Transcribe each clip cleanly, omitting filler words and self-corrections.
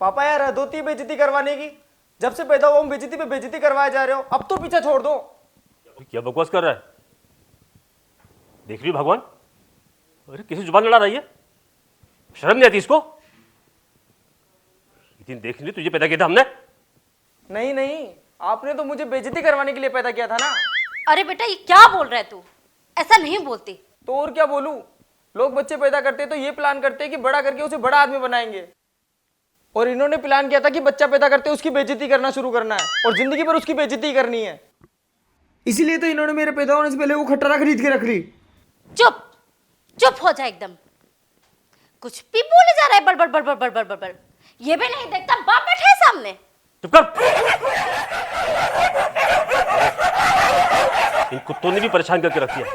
पापा यार हद होती है बेइज्जती करवाने की। जब से पैदा हुआ बेइज्जती पे बेइज्जती करवाए जा रहे हो, अब तो पीछा छोड़ दो। क्या बकवास कर रहा है? देख रही हो भगवान, अरे किसी जुबान लड़ा रही है, शर्म नहीं आती इसको? इतनी देख ली, तुझे पैदा किया था हमने? नहीं नहीं, आपने तो मुझे बेइज्जती करवाने के लिए पैदा किया था ना। अरे बेटा ये क्या बोल रहा है तू? ऐसा नहीं बोलती। तो और क्या बोलूं? लोग बच्चे पैदा करते हैं तो ये प्लान करते हैं कि बड़ा करके उसे बड़ा आदमी बनाएंगे, और इन्होंने प्लान किया था कि बच्चा पैदा करते उसकी बेइज्जती करना शुरू करना है और जिंदगी भर उसकी बेइज्जती करनी है। इसीलिए तो इन्होंने मेरे पैदा होने से पहले वो खट्टारा खरीद के रख ली। चुप चुप हो जा एकदम। कुछ भी बोले जा रहा है, बड़ बड़ बड़ बड़ बड़ बड़ बड़। ये भी नहीं देखता बाप बैठा है सामने। चुप कर। इन कुत्तों ने भी परेशान करके रख दिया,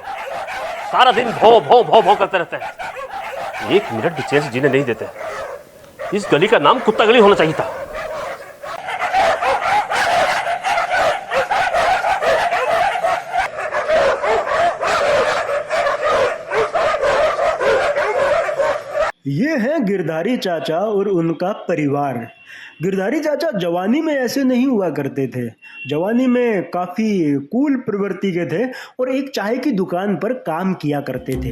सारा दिन भौ भौ भौ भौ करते रहते हैं, एक मिनट भी चैन से जीने नहीं देते। इस गली का नाम कुत्ता गली होना चाहिए था। ये है गिरधारी चाचा और उनका परिवार। गिरधारी चाचा जवानी में ऐसे नहीं हुआ करते थे। जवानी में काफ़ी कूल प्रवृत्ति के थे और एक चाय की दुकान पर काम किया करते थे,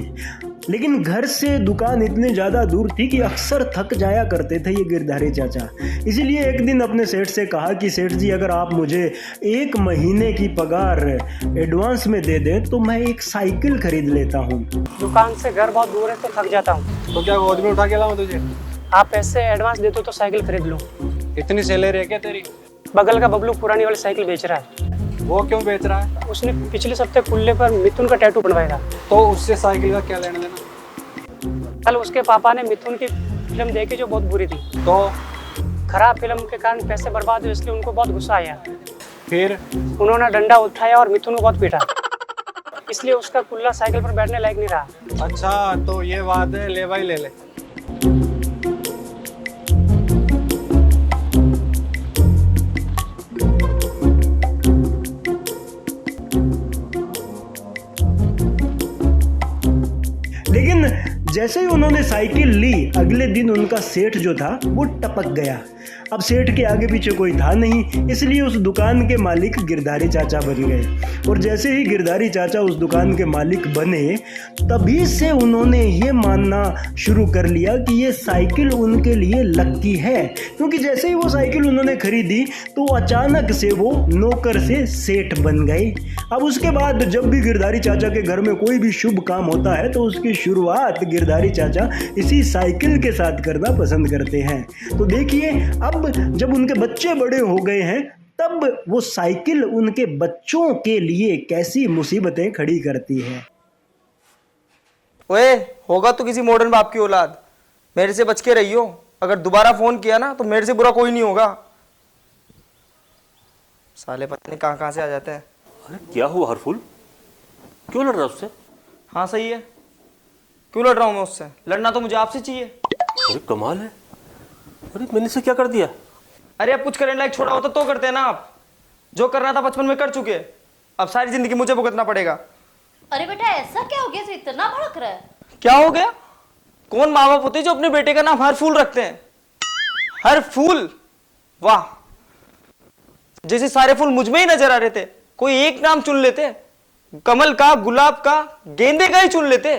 लेकिन घर से दुकान इतने ज़्यादा दूर थी कि अक्सर थक जाया करते थे ये गिरधारी चाचा। इसीलिए एक दिन अपने सेठ से कहा कि सेठ जी, अगर आप मुझे 1 महीने की पगार एडवांस में दे दें तो मैं एक साइकिल खरीद लेता हूँ। दुकान से घर बहुत दूर है तो थक जाता हूँ। तो क्या गोद में उठा के लाऊं तुझे? आप पैसे एडवांस दे दो तो साइकिल खरीद लो। इतनी सैलरी है क्या तेरी? बगल का बबलू पुरानी वाली साइकिल बेच रहा है। वो क्यों बेच रहा है? उसने पिछले सप्ते कुल्ले पर मिथुन का टैटू बनवाया था। तो उससे साइकिल का क्या लेना देना? कल उसके पापा ने मिथुन की फिल्म देखी जो बहुत बुरी थी। तो खराब फिल्म के कारण पैसे बर्बाद हुए, इसलिए उनको बहुत गुस्सा आया। फिर उन्होंने डंडा उठाया और मिथुन को बहुत पीटा, इसलिए उसका कुल्ला साइकिल पर बैठने लायक नहीं रहा। अच्छा, तो ये बात है, ले भाई ले ले। लेकिन जैसे ही उन्होंने साइकिल ली, अगले दिन उनका सेठ जो था वो टपक गया। अब सेठ के आगे पीछे कोई था नहीं, इसलिए उस दुकान के मालिक गिरधारी चाचा बन गए। और जैसे ही गिरधारी चाचा उस दुकान के मालिक बने, तभी से उन्होंने ये मानना शुरू कर लिया कि ये साइकिल उनके लिए लकी है, क्योंकि जैसे ही वो साइकिल उन्होंने खरीदी तो अचानक से वो नौकर से सेठ बन गए। अब उसके बाद जब भी गिरधारी चाचा के घर में कोई भी शुभ काम होता है तो उसकी शुरुआत गिरधारी चाचा इसी साइकिल के साथ करना पसंद करते हैं। तो देखिए, अब जब उनके बच्चे बड़े हो गए हैं, तब वो साइकिल उनके बच्चों के लिए कैसी मुसीबतें खड़ी करती है। ओए, होगा तो किसी मॉडर्न बाप की औलाद, मेरे से बच के रहियो। अगर दोबारा फोन किया ना तो मेरे से बुरा कोई नहीं होगा। साले पता नहीं कहाँ से आ जाते हैं। अरे क्या हुआ हरफुल, क्यों लड़ रहा है उससे? हाँ सही है, क्यों लड़ रहा हूँ मैं उससे? लड़ना तो मुझे आपसे चाहिए। अरे कमाल है, अरे मैंने से क्या कर दिया? अरे अब कुछ करने लायक छोड़ा होता तो करते हैं ना आप। जो करना था बचपन में कर चुके, अब सारी जिंदगी मुझे भुगतना पड़ेगा। अरे बेटा ऐसा क्या हो गया जो इतना भड़क रहा है? क्या हो गया? कौन माँ बाप होते हैं जो अपने बेटे का नाम हर फूल रखते हैं? हर फूल, वाह, जैसे सारे फूल मुझ में ही नजर आ रहे थे। कोई एक नाम चुन लेते, कमल का, गुलाब का, गेंदे का ही चुन लेते।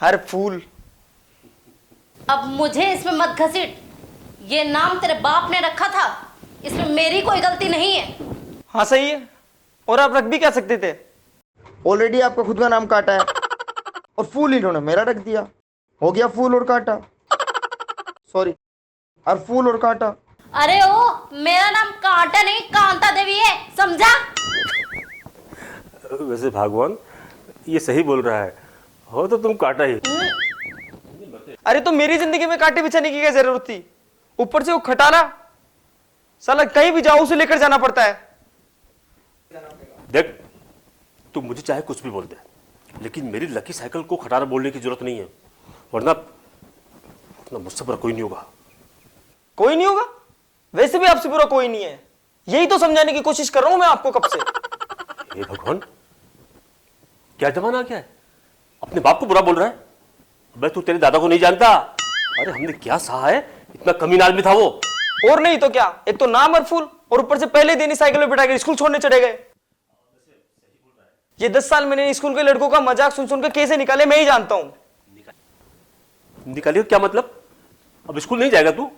हर फूल। अब मुझे इसमें मत घसीट। ये नाम तेरे बाप ने रखा था, इसमें मेरी कोई गलती नहीं है। हाँ सही है, और आप रख भी क्या सकते थे? ऑलरेडी आपका खुद का नाम काटा है और फूल इन्होंने मेरा रख दिया। हो गया फूल और कांटा, सॉरी, और फूल और कांटा। अरे ओ, मेरा नाम कांटा नहीं कांता देवी है, समझा? वैसे भगवान ये सही बोल रहा है, हो तो तुम काटा ही। अरे तो मेरी जिंदगी में कांटे बिछाने की क्या जरूरत थी? ऊपर से वो खटारा, साला कहीं भी जाओ उसे लेकर जाना पड़ता है। देख, तू मुझे चाहे कुछ भी बोल दे, लेकिन मेरी लकी साइकिल को खटारा बोलने की जरूरत नहीं है, वरना मुझसे बुरा कोई नहीं होगा। कोई नहीं होगा? वैसे भी आपसे बुरा कोई नहीं है, यही तो समझाने की कोशिश कर रहा हूं मैं आपको कब से। हे भगवान, क्या जमाना आ गया है, अपने बाप को बुरा बोल रहा है? मैं तू तेरे दादा को नहीं जानता? अरे हमने क्या सहा है इतना कमीना आदमी था वो। और नहीं तो क्या, एक तो नाम हरफूल और ऊपर से पहले दिन ही साइकिल में बिठा के स्कूल छोड़ने चले गए। ये 10 साल मैंने स्कूल के लड़कों का मजाक सुन सुन के कैसे निकाले मैं ही जानता हूं। निकालिए क्या मतलब? अब स्कूल नहीं जाएगा तू?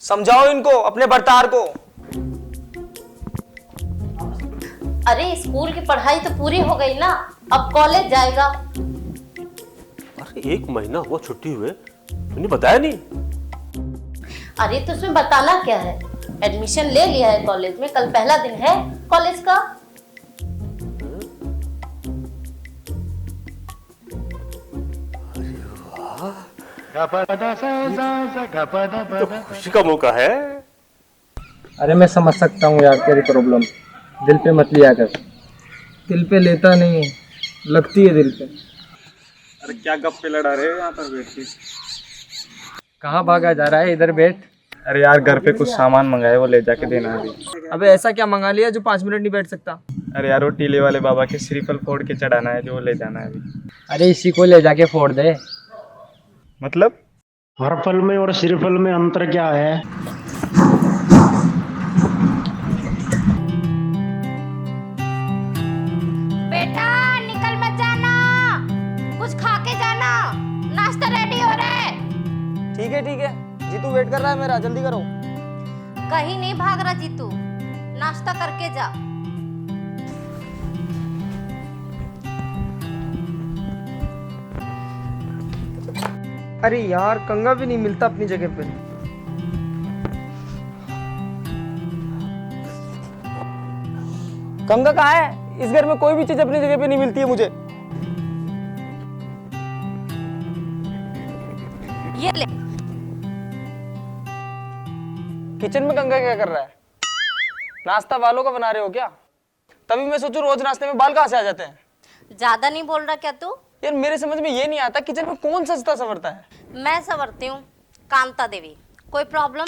समझाओ इनको, अपने बर्तार को। अरे स्कूल की पढ़ाई तो पूरी हो गई ना, अब कॉलेज जाएगा। अरे 1 महीना हुआ छुट्टी हुए, मैंने बताया नहीं। अरे तो उसमें बताना क्या है, एडमिशन ले लिया है कॉलेज में, कल पहला दिन है कॉलेज का। तो खुशी का मौका है। अरे मैं समझ सकता हूँ यार तेरी प्रॉब्लम, दिल पे मत लिया कर। दिल पे लेता नहीं है, लगती है दिल पे। अरे क्या गप्पे लड़ा रहे हो यहाँ पर बैठ के? कहाँ भागा जा रहा है, इधर बैठ। अरे यार घर पे कुछ सामान मंगाए, वो ले जाके देना है अभी। अबे ऐसा क्या मंगा लिया जो 5 मिनट नहीं बैठ सकता? अरे यार वो टीले वाले बाबा के श्रीफल फोड़ के चढ़ाना है, जो वो ले जाना है अभी। अरे इसी को ले जाके फोड़ दे। मतलब? हर फल में और श्रीफल में अंतर क्या है? बेटा निकल मत जाना, कुछ खा के जाना, नाश्ता रेडी हो रहा है। ठीक है, जीतू वेट कर रहा है मेरा, जल्दी करो। कहीं नहीं भाग रहा जीतू, नाश्ता करके जा। अरे यार कंगा भी नहीं मिलता अपनी जगह पे। कंगा कहाँ है? इस घर में कोई भी चीज अपनी जगह पे नहीं मिलती है मुझे। ये ले। किचन में कंगा क्या कर रहा है? नाश्ता वालों का बना रहे हो क्या? तभी मैं सोचूं रोज नाश्ते में बाल कहाँ से आ जाते हैं। ज्यादा नहीं बोल रहा क्या तू? यार मेरे समझ में ये नहीं आता किचन में कौन सजता संवरता है। मैं संवरती हूँ, कांता देवी। कोई प्रॉब्लम?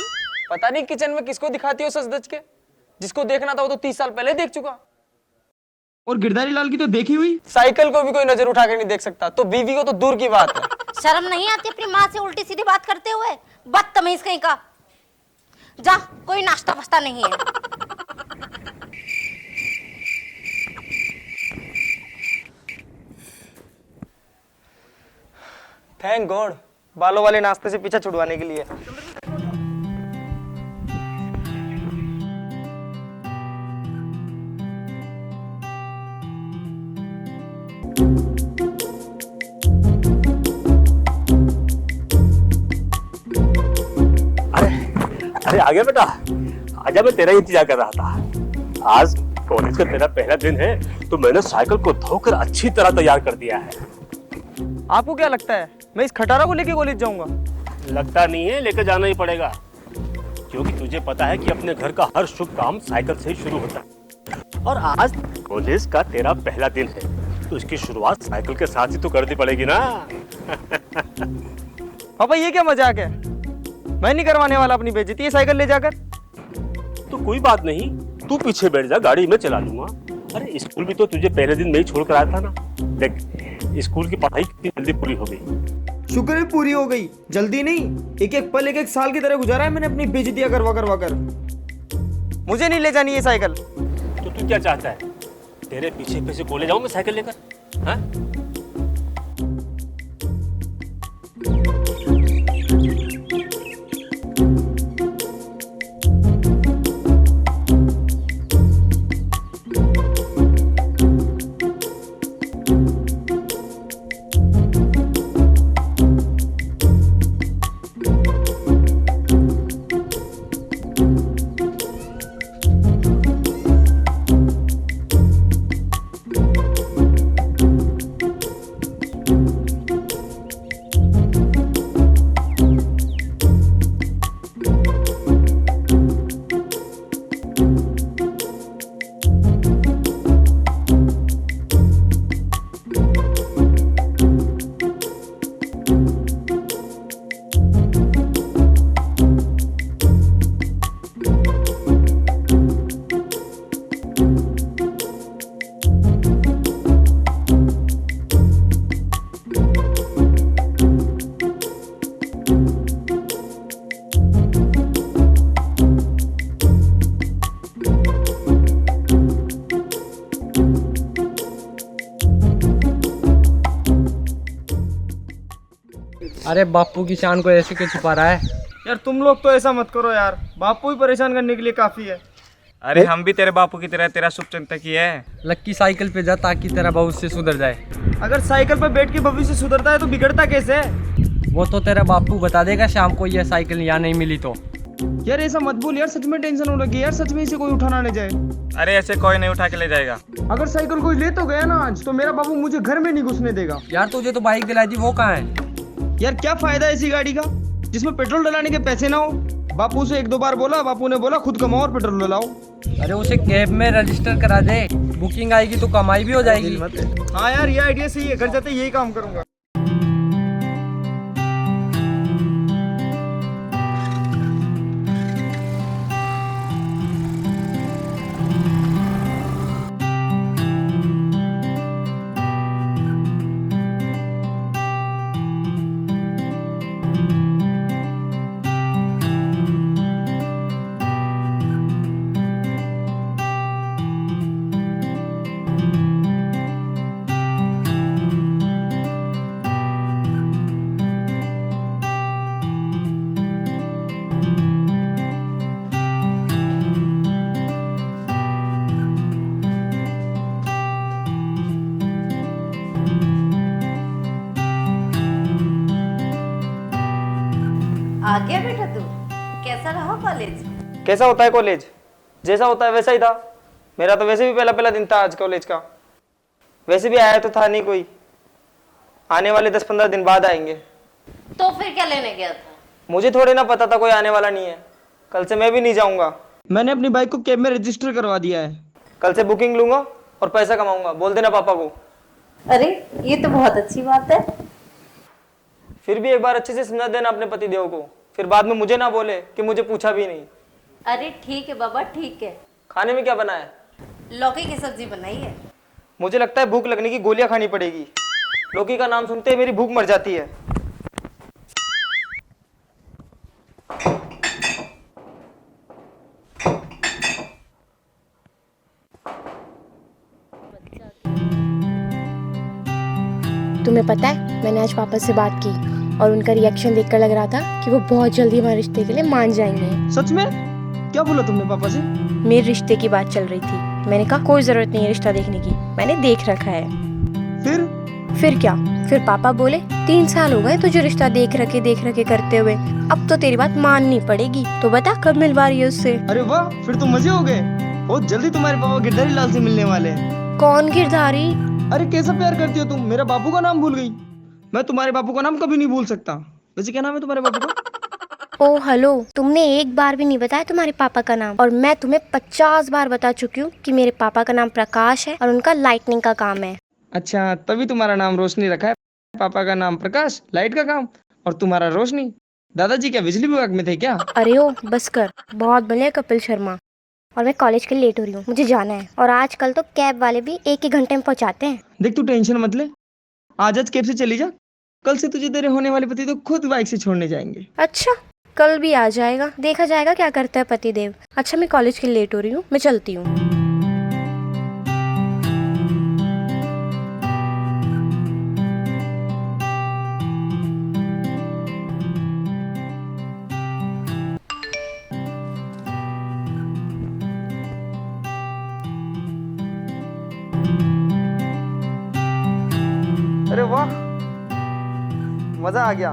पता नहीं किचन में किसको दिखाती हो सज धज के। जिसको देखना था वो तो 30 साल पहले देख चुका। और गिरधारी लाल की तो देखी हुई। साइकिल को भी कोई नजर उठा कर नहीं देख सकता, तो बीवी को तो दूर की बात है। शर्म नहीं आती अपनी माँ से उल्टी सीधी बात करते हुए? बदतमीज कहीं का। जा, कोई नाश्ता वास्ता नहीं है। थैंक गॉड, बालों वाले नाश्ते से पीछा छुड़वाने के लिए। अरे आ गया बेटा, आजा, मैं तेरा ही इंतजार कर रहा था। आज कॉलेज का तेरा पहला दिन है, तो मैंने साइकिल को धोकर अच्छी तरह तैयार कर दिया है। आपको क्या लगता है मैं इस खटारा को लेके कॉलेज जाऊंगा? लगता नहीं है, लेकर जाना ही पड़ेगा, क्योंकि तुझे पता है कि अपने घर का हर शुभ काम साइकिल से ही शुरू होता है। और आज कॉलेज का तेरा पहला दिन है, तो इसकी शुरुआत साइकिल के साथ ही तो करनी पड़ेगी ना। पापा ये क्या मजाक है? मैं नहीं करवाने वाला अपनी बेइज्जती ये साइकिल ले जाकर। तो कोई बात नहीं, तू पीछे बैठ जा, गाड़ी में चला लूंगा। अरे स्कूल भी तो तुझे पहले दिन में ही छोड़ कर आया था ना। देख, स्कूल की पढ़ाई कितनी जल्दी पूरी हो गई। शुक्र है पूरी हो गई, जल्दी नहीं, एक एक पल एक एक साल की तरह गुजारा है मैंने अपनी बेइज्जतियां करवा कर। मुझे नहीं ले जानी ये साइकिल। तो तू क्या चाहता है, तेरे पीछे पीछे कॉलेज जाऊं मैं साइकिल लेकर? हाँ? अरे बापू की शान को ऐसे क्यों छुपा रहा है? यार तुम लोग तो ऐसा मत करो यार, बापू ही परेशान करने के लिए काफी है। अरे हम भी तेरे बापू की तरह तेरा शुभ चिंतक ही है। लक्की साइकिल पे जा ताकि तेरा भविष्य सुधर जाए। अगर साइकिल पर बैठ के भविष्य सुधरता है तो बिगड़ता कैसे है? वो तो तेरा बापू बता देगा शाम को ये साइकिल यहाँ नहीं मिली तो। यार ऐसा मत बोल यार, सच में टेंशन हो लगी यार, सच में इसे कोई उठाना ले जाए। अरे ऐसे कोई नहीं उठा के ले जाएगा। अगर साइकिल कोई ले तो गया ना आज, तो मेरा बाबू मुझे घर में नहीं घुसने देगा। यार तुझे तो बाइक दिलाई थी, वो कहाँ है? यार क्या फायदा ऐसी गाड़ी का जिसमें पेट्रोल डलाने के पैसे ना हो। बापू से 1-2 बार बोला, बापू ने बोला खुद कमाओ और पेट्रोल डलाओ। अरे उसे कैब में रजिस्टर करा दे, बुकिंग आएगी तो कमाई भी हो जाएगी। हाँ यार ये आइडिया सही है, घर जाते यही काम करूंगा। आ गया बेटा तू? कैसा रहा कॉलेज? कैसा होता है कॉलेज? जैसा होता है वैसा ही था। मेरा तो वैसे भी पहला दिन था आज कॉलेज का। वैसे भी आया तो था नहीं कोई, आने वाले 10-15 दिन बाद आएंगे। तो फिर क्या लेने गया था? मुझे थोड़े ना पता था कोई आने वाला नहीं है। कल से मैं भी नहीं जाऊंगा। मैंने अपनी बाइक को कैब में रजिस्टर करवा दिया है। कल से बुकिंग लूंगा और पैसा कमाऊंगा। बोल देना पापा को। अरे ये तो बहुत अच्छी बात है। फिर भी एक बार अच्छे से समझा देना अपने पति देव को, फिर बाद में मुझे ना बोले कि मुझे पूछा भी नहीं। अरे ठीक है बाबा, ठीक है। खाने में क्या बना है? लौकी की सब्जी बनाई है। मुझे लगता है भूख लगने की गोलियां खानी पड़ेगी। लौकी का नाम सुनते ही मेरी भूख मर जाती है। तुम्हें पता है मैंने आज पापा से बात की और उनका रिएक्शन देखकर लग रहा था कि वो बहुत जल्दी हमारे रिश्ते के लिए मान जाएंगे। सच में? क्या बोला तुमने पापा से? मेरे रिश्ते की बात चल रही थी। मैंने कहा कोई जरूरत नहीं है रिश्ता देखने की, मैंने देख रखा है। फिर क्या? फिर पापा बोले 3 साल हो गए तुझे रिश्ता देख रखे करते हुए, अब तो तेरी बात माननी पड़ेगी। तो बता कब मिलवा रही है उससे? अरे वाह, फिर तो मजे हो गए। बहुत जल्दी तुम्हारे पापा गिरधारी लाल से मिलने वाले हैं। कौन गिरधारी? अरे कैसा प्यार करती हो तुम, मेरा बापू का नाम भूल गई। मैं तुम्हारे बापू का नाम कभी नहीं भूल सकता। वैसे क्या नाम है तुम्हारे बापू का? ओ हेलो, तुमने एक बार भी नहीं बताया तुम्हारे पापा का नाम, और मैं तुम्हें 50 बार बता चुकी हूँ कि मेरे पापा का नाम प्रकाश है और उनका लाइटनिंग का काम है। अच्छा, तभी तुम्हारा नाम रोशनी रखा है। पापा का नाम प्रकाश, लाइट का काम, और तुम्हारा रोशनी। दादाजी क्या बिजली विभाग में थे क्या? अरे ओ बस कर, बहुत बढ़िया कपिल शर्मा। और मैं कॉलेज के लिए लेट हो रही हूँ, मुझे जाना है। और आजकल तो कैब वाले भी 1 ही घंटे में पहुँचाते हैं। देख तू टेंशन मत ले, आज कैब से चली जा। कल से तुझे तेरे होने वाले पति तो खुद बाइक से छोड़ने जाएंगे। अच्छा, कल भी आ जाएगा, देखा जाएगा क्या करता है पतिदेव। अच्छा मैं कॉलेज के लिए लेट हो रही हूँ, मैं चलती हूँ। अरे वाह, मजा आ गया।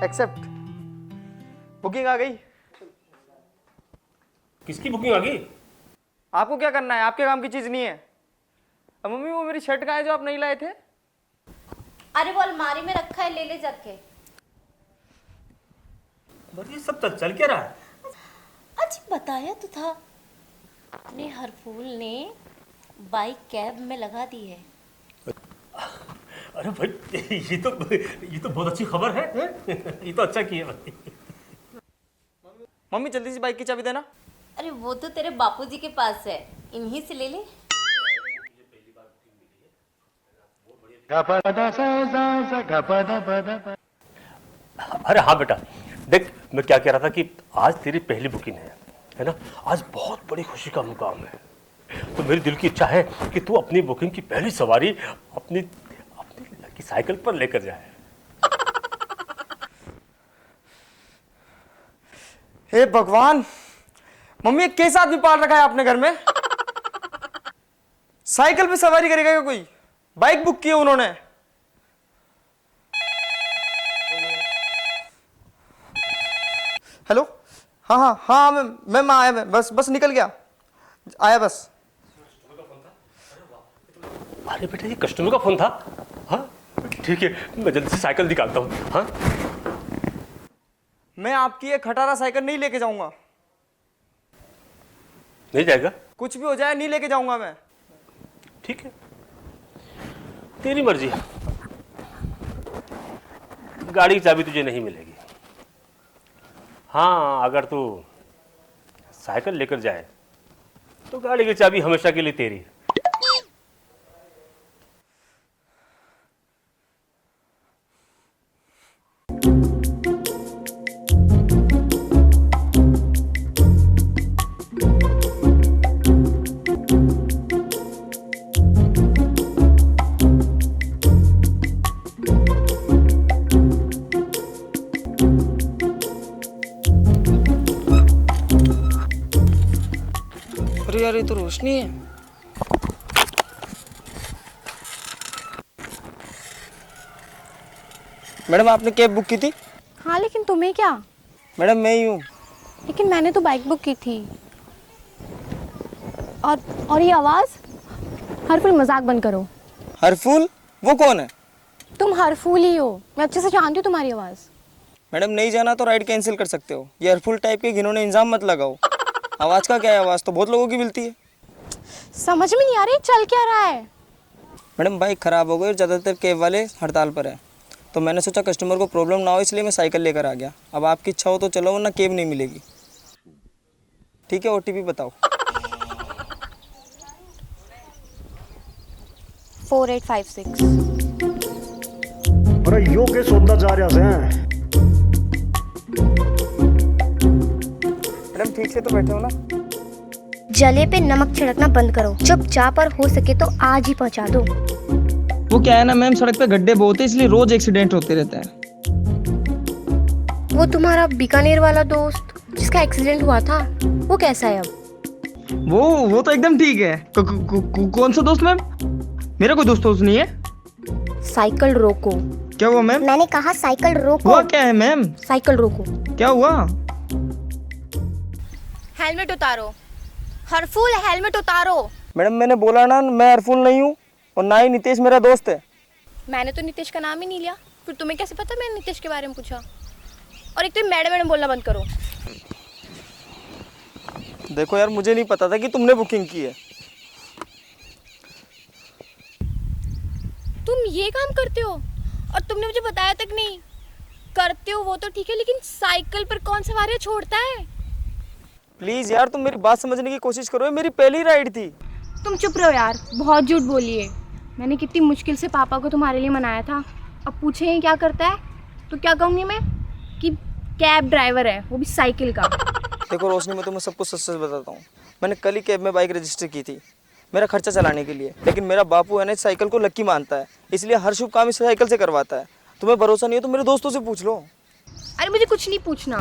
एक्सेप्ट। बुकिंग आ गई। किसकी बुकिंग आ गई? आपको क्या करना है, आपके काम की चीज नहीं है। अब मम्मी वो मेरी शर्ट कहाँ है जो आप नहीं लाए थे? अरे वो अलमारी में रखा है, ले ले जाके। ये सब चल क्या रहा है? आज बताया तो था, अपने हरफूल ने बाइक कैब में लगा दी है। अरे भाई ये तो बहुत अच्छी खबर है। ये तो अच्छा किया भाई। मम्मी जल्दी से बाइक की चाबी देना। अरे वो तो तेरे बापूजी के पास है, इन्हीं से ले ले। अरे हाँ बेटा, देख मैं क्या कह रहा था कि आज तेरी पहली बुकिंग है ना। आज बहुत बड़ी खुशी का मुकाम है, तो मेरी दिल की इच्छा है कि तू अपनी बुकिंग की पहली सवारी अपनी की साइकिल पर लेकर जाए। हे भगवान, मम्मी ये कैसा आदमी पाल रखा है आपने घर में? साइकिल पे सवारी करेगा क्या कोई? बाइक बुक की है उन्होंने। हेलो, हाँ हाँ हाँ, मैं आया, मैं बस निकल गया, आया बस। अरे बेटा ये कस्टमर का फोन था। हाँ ठीक है, मैं जल्दी से साइकिल निकालता हूँ। हाँ मैं आपकी ये खटारा साइकिल नहीं लेके जाऊंगा। नहीं जाएगा? कुछ भी हो जाए नहीं लेके जाऊंगा मैं। ठीक है, तेरी मर्जी। गाड़ी की चाबी तुझे नहीं मिलेगी। हाँ अगर तू साइकिल लेकर जाए तो गाड़ी की चाबी हमेशा के लिए तेरी है। अरे यार ये तो रोशनी है। मैडम आपने कैब बुक की थी? हाँ लेकिन तुम्हें क्या? मैडम मैं ही हूँ। लेकिन मैंने तो बाइक बुक की थी। और ये आवाज़? हर फूल मजाक बंद करो। हरफूल? वो कौन है? तुम हर फूल ही हो, मैं अच्छे से जानती हूँ तुम्हारी आवाज़। मैडम नहीं जाना तो राइड कैंसिल कर सकते हो। ये हरफूल टाइप के घिनौने इंजाम मत लगाओ। आवाज़ का क्या है? आवाज़ तो बहुत लोगों की मिलती है। समझ में नहीं आ रही चल क्या रहा है। मैडम बाइक ख़राब हो गई और ज़्यादातर कैब वाले हड़ताल पर है, तो मैंने सोचा कस्टमर को प्रॉब्लम ना हो इसलिए मैं साइकिल लेकर आ गया। अब आपकी इच्छा हो तो चलो वरना कैब नहीं मिलेगी। ठीक है, OTP बताओ। 4856। अरे यो के सौदा जा रहा है। मैडम ठीक से तो बैठे हो ना? जले पे नमक छिड़कना बंद करो। चुपचाप और हो सके तो आज ही पहुंचा दो। वो क्या है ना मैम, सड़क पे गड्ढे बहुत है इसलिए रोज एक्सीडेंट होते रहते हैं। वो तुम्हारा बीकानेर वाला दोस्त जिसका एक्सीडेंट हुआ था, वो कैसा है अब? वो तो एकदम ठीक है। कौन सा दोस्त मैम? मेरा कोई दोस्त नहीं है। साइकिल रोको। क्या हुआ मैम? मैंने कहा साइकिल रोको। हुआ क्या है मैम? साइकिल रोको। क्या हुआ? हेलमेट उतारो। हरफूल हेलमेट उतारो। मैडम मैंने बोला ना, मैं हरफूल नहीं हूँ और ना ही नितेश मेरा दोस्त है। मैंने तो नितेश का नाम ही नहीं लिया, फिर तुम्हें कैसे पता मैंने नितेश के बारे में पूछा? और एक तो मैडम मैडम बोलना बंद करो। देखो यार, मुझे नहीं पता था कि तुमने बुकिंग की है। तुम ये काम करते हो और तुमने मुझे बताया तक नहीं। करते हो वो तो ठीक है, लेकिन साइकिल पर कौन सवारियां छोड़ता है? प्लीज यार तुम मेरी बात समझने की कोशिश करो, ये मेरी पहली राइड थी। तुम चुप रहो यार, बहुत झूठ बोली है। मैंने कितनी मुश्किल से पापा को तुम्हारे लिए मनाया था, अब पूछे ये क्या करता है तो क्या कहूँगी मैं कि कैब ड्राइवर है, वो भी साइकिल का। देखो रोशनी, मैं तुम्हें सब कुछ सच सच बताता हूँ। मैंने कल ही कैब में बाइक रजिस्टर की थी मेरा खर्चा चलाने के लिए, लेकिन मेरा बापू है ना इस साइकिल को लक्की मानता है, इसलिए हर शुभ काम इस साइकिल से करवाता है। तुम्हें भरोसा नहीं है तो मेरे दोस्तों से पूछ लो। अरे मुझे कुछ नहीं पूछना।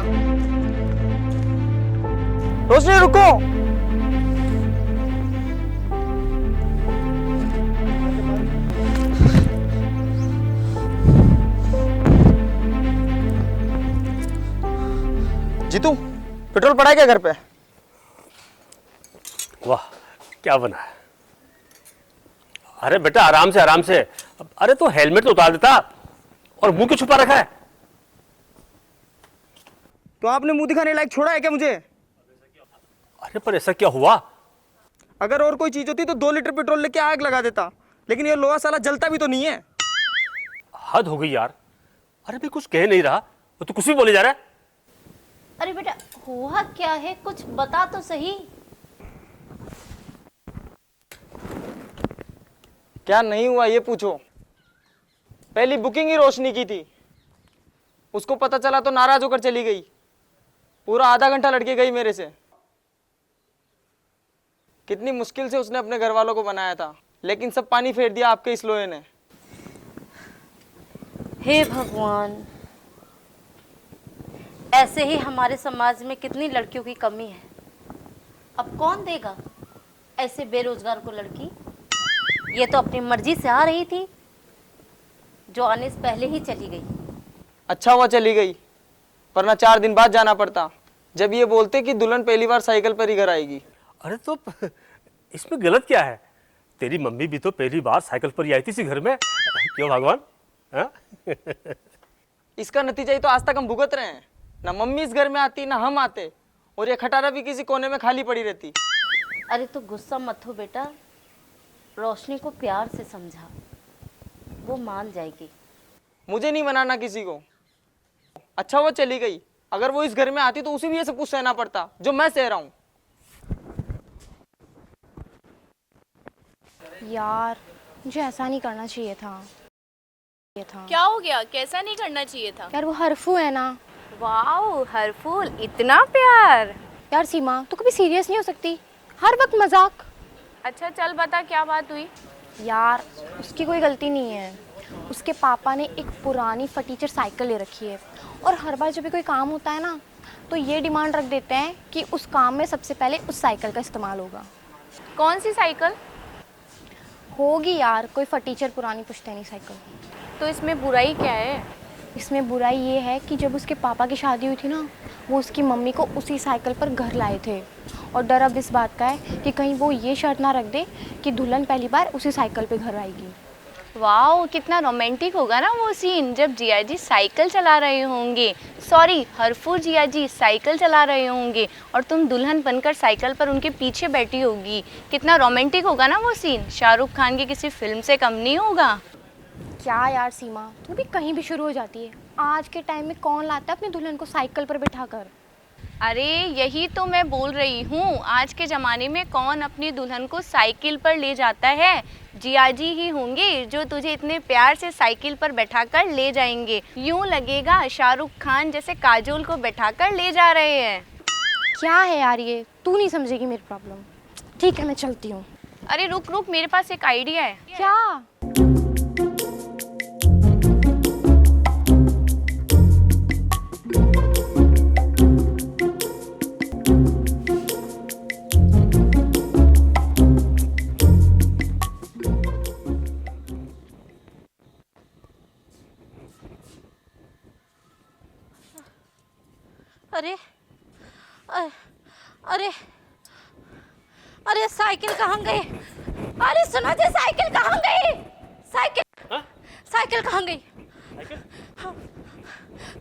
रोशनी रुको। जीतू, पेट्रोल पड़ा है क्या घर पे? वाह क्या बना है। अरे बेटा आराम से आराम से। अरे तो हेलमेट तो उतार देता और मुंह क्यों छुपा रखा है? तो आपने मुंह दिखाने लायक छोड़ा है क्या मुझे? अरे पर ऐसा क्या हुआ? अगर और कोई चीज होती तो 2 लीटर पेट्रोल लेके आग लगा देता, लेकिन ये लोहा साला जलता भी तो नहीं है। हद हो गई यार। अरे मैं कुछ कह नहीं रहा तो तू कुछ भी बोले जा रहा है। अरे बेटा हुआ क्या है, कुछ बता तो सही। क्या नहीं हुआ ये पूछो। पहली बुकिंग ही रोशनी की थी, उसको पता चला तो नाराज होकर चली गई। पूरा आधा घंटा लड़के गई मेरे से। कितनी मुश्किल से उसने अपने घर वालों को बनाया था, लेकिन सब पानी फेर दिया आपके इस लोहे ने। हे भगवान, ऐसे ही हमारे समाज में कितनी लड़कियों की कमी है। अब कौन देगा ऐसे बेरोजगार को लड़की? ये तो अपनी मर्जी से आ रही थी, जो आने से पहले ही चली गई। अच्छा हुआ चली गई, वरना 4 दिन बाद जाना पड़ता, जब ये बोलते कि दुल्हन पहली बार साइकिल पर ही घर आएगी। अरे तो इसमें गलत क्या है? तेरी मम्मी भी तो पहली बार साइकिल पर ही आई थी इसी घर में। क्यों भगवान? हाँ? इसका नतीजा ही तो आज तक हम भुगत रहे हैं। ना मम्मी इस घर में आती, ना हम आते, और ये खटारा भी किसी कोने में खाली पड़ी रहती। अरे तो गुस्सा मत हो बेटा, रोशनी को प्यार से समझा, वो मान जाएगी। मुझे नहीं मनाना किसी को। अच्छा वो चली गई, अगर वो इस घर में आती तो उसे भी ये सब कुछ सहना पड़ता जो मैं सह रहा हूँ। यार मुझे ऐसा नहीं करना चाहिए था। क्या हो गया? कैसा नहीं करना चाहिए था? यार वो हरफू है ना। वाओ, हरफूल, इतना प्यार। यार सीमा, तू कभी सीरियस नहीं हो सकती, हर वक्त मजाक। अच्छा चल बता, क्या बात हुई? यार उसकी कोई गलती नहीं है। उसके पापा ने एक पुरानी फटीचर साइकिल ले रखी है, और हर बार जब भी कोई काम होता है ना, तो ये डिमांड रख देते हैं कि उस काम में सबसे पहले उस साइकिल का इस्तेमाल होगा। कौन सी साइकिल? होगी यार कोई फटीचर पुरानी पुश्तैनी साइकिल। तो इसमें बुराई क्या है? इसमें बुराई ये है कि जब उसके पापा की शादी हुई थी ना, वो उसकी मम्मी को उसी साइकिल पर घर लाए थे, और डर अब इस बात का है कि कहीं वो ये शर्त ना रख दे कि दुल्हन पहली बार उसी साइकिल पे घर आएगी। वाओ, कितना रोमांटिक होगा ना वो सीन, जब जिया जी साइकिल चला रहे होंगे, सॉरी हरफूर जिया जी साइकिल चला रहे होंगे, और तुम दुल्हन बनकर साइकिल पर उनके पीछे बैठी होगी। कितना रोमांटिक होगा ना वो सीन, शाहरुख खान की किसी फिल्म से कम नहीं होगा। क्या यार सीमा, तू भी कहीं भी शुरू हो जाती है। आज के टाइम में कौन लाता है अपनी दुल्हन को साइकिल पर बिठा कर? अरे यही तो मैं बोल रही हूँ, आज के ज़माने में कौन अपनी दुल्हन को साइकिल पर ले जाता है? जिया जी ही होंगे जो तुझे इतने प्यार से साइकिल पर बैठाकर ले जाएंगे। यूँ लगेगा शाहरुख खान जैसे काजोल को बैठाकर ले जा रहे हैं। क्या है यार ये, तू नहीं समझेगी मेरी प्रॉब्लम। ठीक है मैं चलती हूँ। अरे रुक रुक, मेरे पास एक आइडिया है। क्या? अरे अरे अरे साइकिल कहाँ गई? अरे सुनो जी, साइकिल कहाँ गई? साइकिल साइकिल कहाँ गई? हाँ,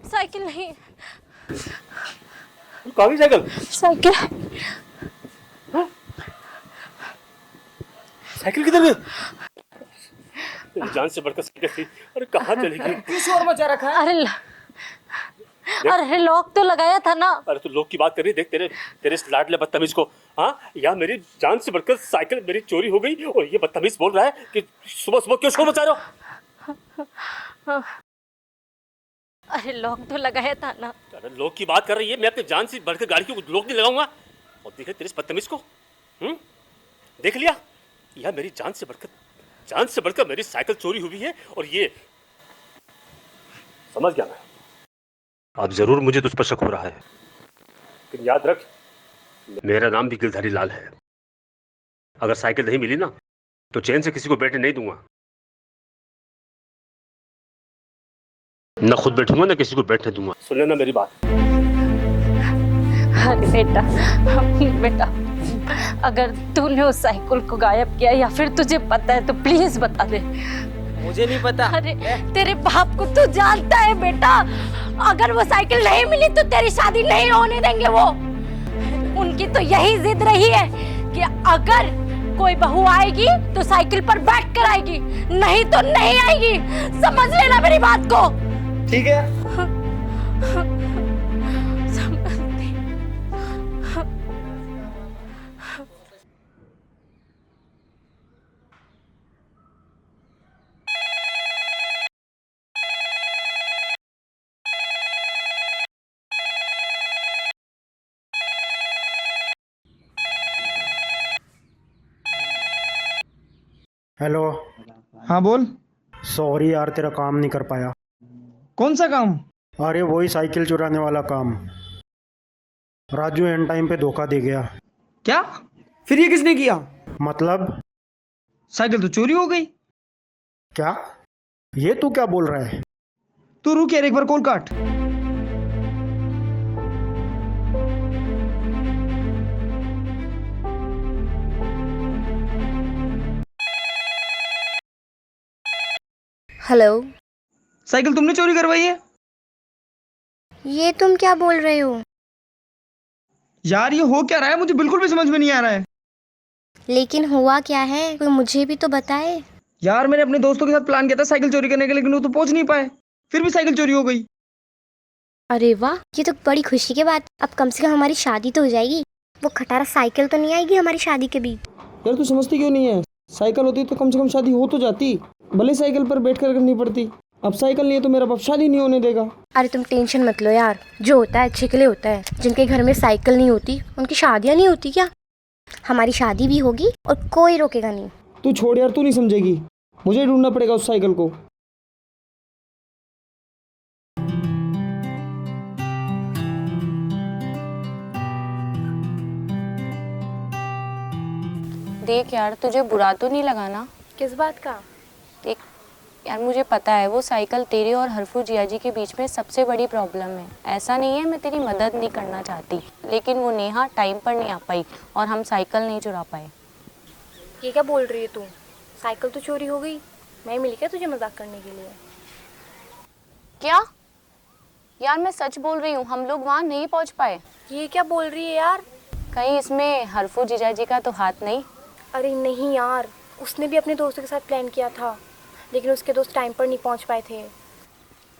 साइकिल नहीं। कहाँ गई साइकिल? साइकिल साइकिल किधर गई? तेरी जान से बढ़कर साइकिल थी, अरे कहाँ चली गई? क्यों शोर मचा रखा है? अरे लॉक तो लगाया था ना। अरे तू लोग की बात कर रही, देख तेरे इस लाडले बदतमीज को। हाँ, या मेरी जान से बढ़कर साइकिल मेरी चोरी हो गई, और ये बदतमीज बोल रहा है कि सुबह सुबह क्यों शोर मचा रहे हो? अरे लॉक तो लगाया था ना। अरे लोग की बात कर रही है, मैं अपनी जान से बढ़कर गाड़ी को लोग नहीं लगाऊंगा। और देखे तेरे इस बदतमीज को, देख लिया, यह मेरी जान से बढ़कर मेरी साइकिल चोरी हुई है, और ये समझ गया मैं। अब जरूर मुझे तुझ पर शक हो रहा है, लेकिन याद रख, मेरा नाम भी गिरधारी लाल है। अगर साइकिल नहीं मिली ना, तो चैन से किसी को बैठने नहीं दूंगा। न खुद बैठूंगा, न किसी को बैठने दूंगा। सुन लेना मेरी बात। अरे बेटा, अगर तूने उस साइकिल को गायब किया या फिर तुझे पता है तो प्लीज बता दे। मुझे नहीं पता। अरे तेरे बाप को तू जानता है बेटा, अगर वो साइकिल नहीं मिली तो तेरी शादी नहीं होने देंगे वो। उनकी तो यही जिद रही है कि अगर कोई बहू आएगी तो साइकिल पर बैठ कर आएगी, नहीं तो नहीं आएगी। समझ लेना मेरी बात को। ठीक है। हेलो। हाँ बोल। सॉरी यार, तेरा काम नहीं कर पाया। कौन सा काम? अरे वही साइकिल चुराने वाला काम। राजू एंड टाइम पे धोखा दे गया। क्या? फिर ये किसने किया? मतलब? साइकिल तो चोरी हो गई। क्या? ये तू क्या बोल रहा है? तू रुक यार, एक बार कॉल काट। हेलो। साइकिल तुमने चोरी करवाई है? ये तुम क्या बोल रहे हो? यार ये हो क्या रहा है, मुझे बिल्कुल भी समझ में नहीं आ रहा है। लेकिन हुआ क्या है, कोई मुझे भी तो बताए। यार मैंने अपने दोस्तों के साथ प्लान किया था साइकिल चोरी करने का, लेकिन वो तो पहुंच नहीं पाए, फिर भी साइकिल चोरी हो गई। अरे वाह, ये तो बड़ी खुशी की बात। अब कम से कम हमारी शादी तो हो जाएगी। वो खटारा साइकिल तो नहीं आएगी हमारी शादी के बीच। यार तू समझती क्यों नहीं है? साइकिल होती तो कम से कम शादी हो तो जाती, भले साइकिल पर बैठ कर करनी पड़ती। अब साइकिल नहीं है तो मेरा बाप शादी नहीं होने देगा। अरे तुम टेंशन मत लो यार, जो होता है अच्छे के लिए होता है। जिनके घर में साइकिल नहीं होती उनकी शादियाँ नहीं होती क्या? हमारी शादी भी होगी और कोई रोकेगा नहीं। तू छोड़ यार, तू नहीं समझेगी, मुझे ढूंढना पड़ेगा उस साइकिल को। देख यार, तुझे बुरा तो नहीं लगा ना? किस बात का? देख यार, मुझे पता है वो साइकिल तेरे और हरफू जिया जी के बीच में सबसे बड़ी प्रॉब्लम है। ऐसा नहीं है मैं तेरी मदद नहीं करना चाहती, लेकिन वो नेहा टाइम पर नहीं आ पाई और हम साइकिल नहीं चुरा पाए। ये क्या बोल रही है तू? साइकिल तो चोरी हो गई। मैं मिली क्या तुझे मजाक करने के लिए? क्या? यार मैं सच बोल रही हूँ, हम लोग वहाँ नहीं पहुँच पाए। ये क्या बोल रही है यार? कहीं इसमें हरफू जीजा जी का तो हाथ नहीं? अरे नहीं यार, उसने भी अपने दोस्तों के साथ प्लान किया था, लेकिन उसके दोस्त टाइम पर नहीं पहुंच पाए थे।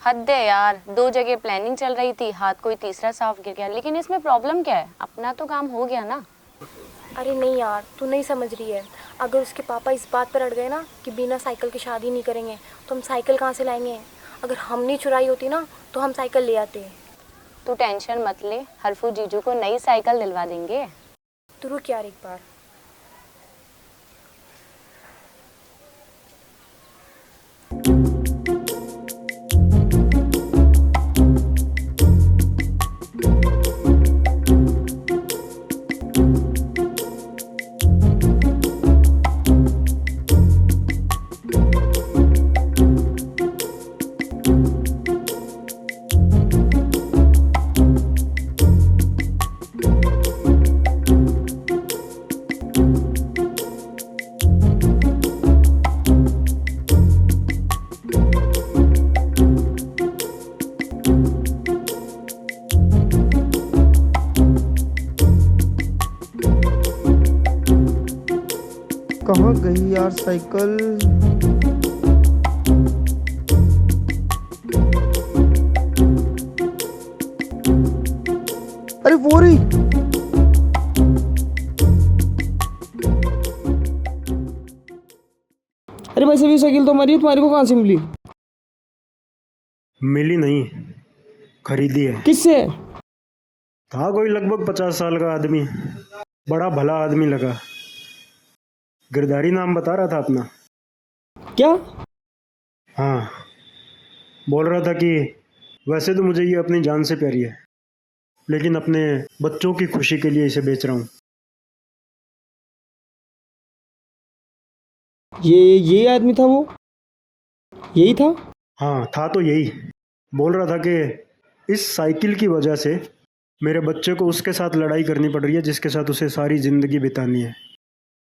हद है यार, 2 जगह प्लानिंग चल रही थी, हाथ कोई तीसरा साफ गिर गया। लेकिन इसमें प्रॉब्लम क्या है? अपना तो काम हो गया ना। अरे नहीं यार, तू नहीं समझ रही है। अगर उसके पापा इस बात पर अड़ गए ना कि बिना साइकिल की शादी नहीं करेंगे, तो हम साइकिल कहाँ से लाएंगे? अगर हमने चुराई होती ना तो हम साइकिल ले आते। तू टेंशन मत ले, हरफू जीजू को नई साइकिल दिलवा देंगे। तू रुक यार एक बार। कहाँ गई यार साइकिल? अरे वो रही। अरे भाई साहब, ये साइकिल तो हमारी है, तुम्हारी को कहाँ से मिली? मिली नहीं, खरीदी है। किससे? था कोई लगभग 50 साल का आदमी, बड़ा भला आदमी लगा। गिरधारी नाम बता रहा था अपना। क्या? हाँ, बोल रहा था कि वैसे तो मुझे ये अपनी जान से प्यारी है, लेकिन अपने बच्चों की खुशी के लिए इसे बेच रहा हूँ। ये आदमी था वो? यही था? हाँ था तो यही। बोल रहा था कि इस साइकिल की वजह से मेरे बच्चे को उसके साथ लड़ाई करनी पड़ रही है जिसके साथ उसे सारी ज़िंदगी बितानी है,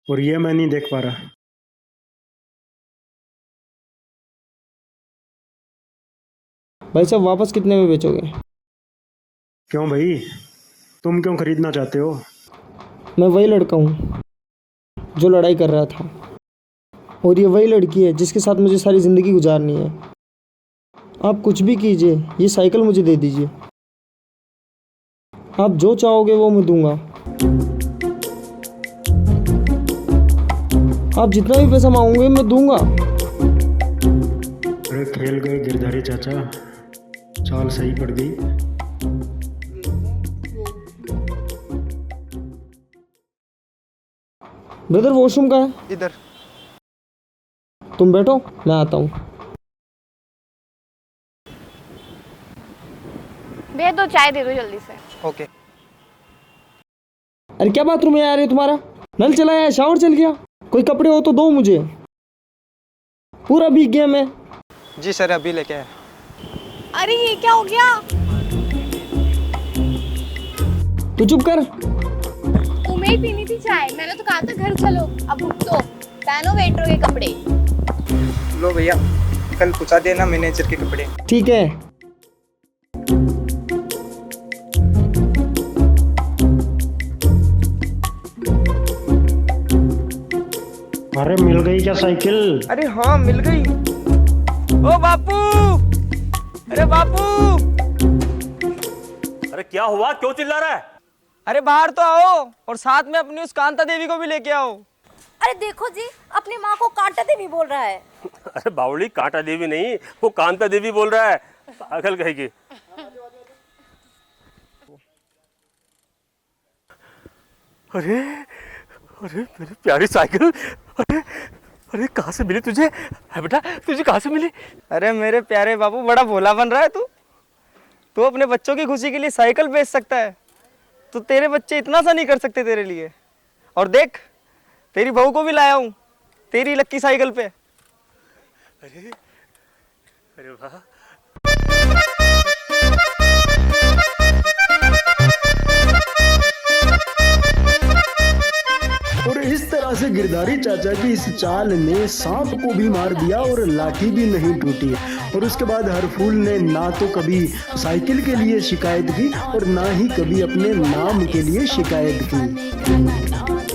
और ये मैं नहीं देख पा रहा। भाई साहब, वापस कितने में बेचोगे? क्यों भाई, तुम क्यों खरीदना चाहते हो? मैं वही लड़का हूँ जो लड़ाई कर रहा था, और ये वही लड़की है जिसके साथ मुझे सारी ज़िंदगी गुजारनी है। आप कुछ भी कीजिए, ये साइकिल मुझे दे दीजिए। आप जो चाहोगे वो मैं दूंगा। आप जितना भी पैसा मांगोगे मैं दूंगा। अरे खेल गए गिरधारी चाचा, चाल सही पड़ गई। ब्रदर, वॉशरूम कहाँ है? इधर। तुम बैठो, मैं आता हूँ। भैया 2 चाय दे दो जल्दी से। ओके। अरे क्या बाथरूम में आ रहे हो तुम्हारा? नल चला है, शावर चल गया? कोई कपड़े हो तो दो मुझे, पूरा भीग गया मैं। जी सर अभी लेके आया। अरे ये क्या हो गया? तू चुप कर। तुम्हें ही पीनी थी चाय, मैंने तो कहा था घर चलो। अब रुक तो, पहनो वेटर के कपड़े। लो भैया, कल पूछा देना मैनेजर के कपड़े। ठीक है। अरे मिल गई क्या साइकिल? अरे हाँ मिल गई। ओ बापू, अरे बापू। अरे क्या हुआ, क्यों चिल्ला रहा है? अरे बाहर तो आओ और साथ में अपनी उस कांता देवी को भी लेके आओ। अरे देखो जी, अपनी माँ को कांटा देवी बोल रहा है। अरे बावली, कांटा देवी नहीं, वो कांता देवी बोल रहा है, पागल कहेगी। अरे अरे मेरी प्यारी साइकिल, अरे अरे कहाँ से मिली तुझे? है बेटा, तुझे कहाँ से मिली? अरे मेरे प्यारे बाबू, बड़ा भोला बन रहा है तू। तू अपने बच्चों की खुशी के लिए साइकिल बेच सकता है, तो तेरे बच्चे इतना सा नहीं कर सकते तेरे लिए। और देख, तेरी बहू को भी लाया हूँ तेरी लक्की साइकिल पे। अरे अरे वाह। और इस तरह से गिरधारी चाचा की इस चाल ने सांप को भी मार दिया और लाठी भी नहीं टूटी। और उसके बाद हरफूल ने ना तो कभी साइकिल के लिए शिकायत की और ना ही कभी अपने नाम के लिए शिकायत की।